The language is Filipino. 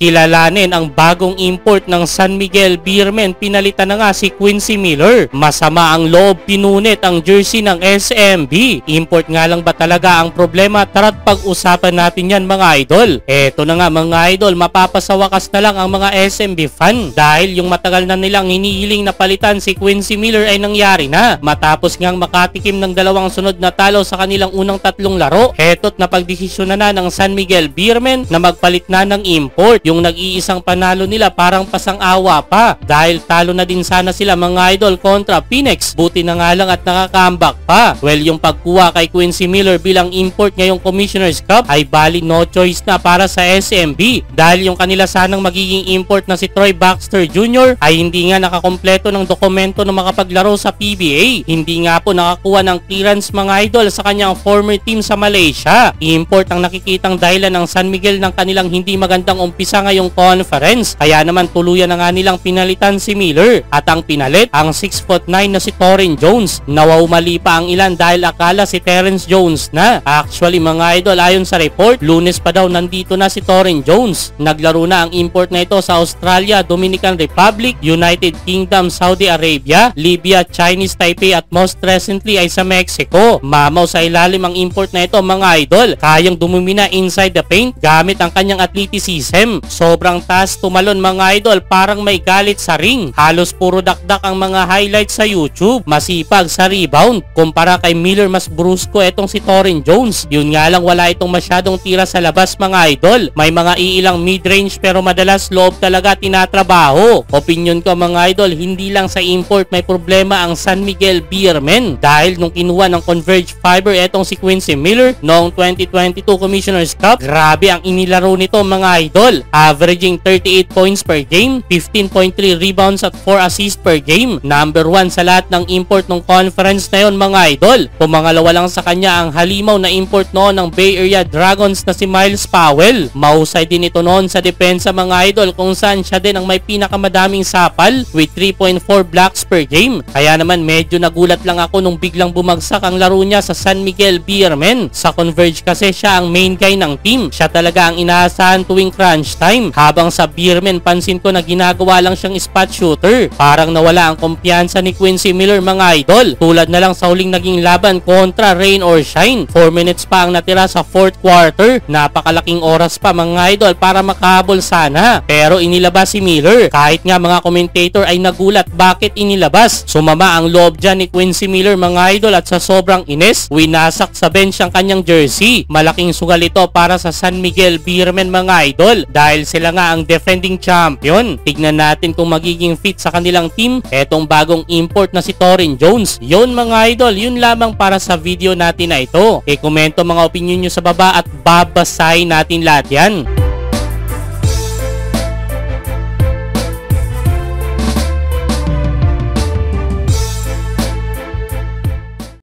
kilalanin ang bagong import ng San Miguel Beermen. Pinalitan na nga si Quincy Miller. Masama ang loob pinunit ang jersey ng SMB. Import nga lang ba talaga ang problema? Tara't pag-usapan natin yan mga idol. Eto na nga mga idol, mapapasawakas na lang ang mga SMB fan dahil yung matagal na nilang hinihiling na palitan si Quincy Miller ay nangyari na. Matapos ngang makatikim ng dalawang sunod na talo sa kanilang unang tatlong laro, eto't napagdesisyon na ng San Miguel Beermen na magpalit na ng import. Yung nag-iisang panalo nila parang pasang-awa pa dahil talo na din sana sila mga idol kontra Phoenix. Buti na nga lang at nakakambak pa. Well, yung pagkuha kay Quincy Miller bilang import ngayong Commissioner's Cup ay bali no choice na para sa SMB dahil yung kanila sanang magiging import na si Troy Baxter Jr. ay hindi nga nakakompleto ng dokumento na makapaglaro sa PBA. Hindi nga po nakakuha ng clearance mga idol sa kanyang former team sa Malaysia. Import ang nakikitang dahilan ng San Miguel ng kanilang hindi magandang umpisa ngayong conference. Kaya naman tuluyan na nga nilang pinalitan si Miller at ang pinalit ang 6'9" na si Torren Jones. Nawawmali pa ang ilan dahil akala si Terrence Jones na. Actually mga idol, ayon sa report, Lunes pa daw nandito na si Torren Jones. Naglaro na ang import na ito sa Australia, Dominican Republic, United Kingdom, Saudi Arabia, Libya, Chinese Taipei at most recently ay sa Mexico. Mamaw sa ilalim ang import na ito mga idol. Kayang dumumina inside the paint gamit ang kanyang athleticism. Sobrang taas tumalon mga idol, parang may galit sa ring. Halos puro dakdak ang mga highlights sa YouTube. Masipag sa rebound. Kumpara kay Miller, mas brusko etong si Torren Jones. Yun nga lang wala itong masyadong tira sa labas mga idol. May mga iilang mid-range pero madalas loob talaga tinatrabaho. Opinion ko mga idol, hindi lang sa import may problema ang San Miguel Beermen dahil nung kinuha ng Converge Fiber etong si Quincy Miller noong 2022 Commissioner's Cup, grabe ang inilaro nito mga idol. Averaging 38 points per game, 15.3 rebounds at 4 assists per game. Number 1 sa lahat ng import ng conference na yon mga idol. Pumangalawa lang sa kanya ang halimaw na import noon ng Bay Area Dragons na si Myles Powell. Mahusay din ito noon sa depensa mga idol kung saan siya din ang may pinakamadaming sapal with 3.4 blocks per game. Kaya naman medyo nagulat lang ako nung biglang bumagsak ang laro niya sa San Miguel Beermen. Sa Converge kasi siya ang main guy ng team. Siya talaga ang inaasahan tuwing crunch time. Habang sa Beermen pansin ko na ginagawa lang siyang spot shooter. Parang nawala ang kumpiyansa ni Quincy Miller mga idol. Tulad na lang sa huling naging laban kontra Rain or Shine. 4 minutes pa ang natira sa 4th quarter. Napakalaking oras pa mga idol para makahabol sana. Pero inilabas si Miller. Kahit nga mga commentator ay nagulat bakit inilabas. Sumama ang loob dyan ni Quincy Miller mga idol at sa sobrang ines, winasak sa bench ang kanyang jersey. Malaking sugal ito para sa San Miguel Beermen mga idol dahil sila nga ang defending champion. Tignan natin kung magiging fit sa kanilang team etong bagong import na si Torren Jones. Yun mga idol, yun lamang para sa video natin na ito. I-komento mga opinion nyo sa baba at babasahin natin lahat yan.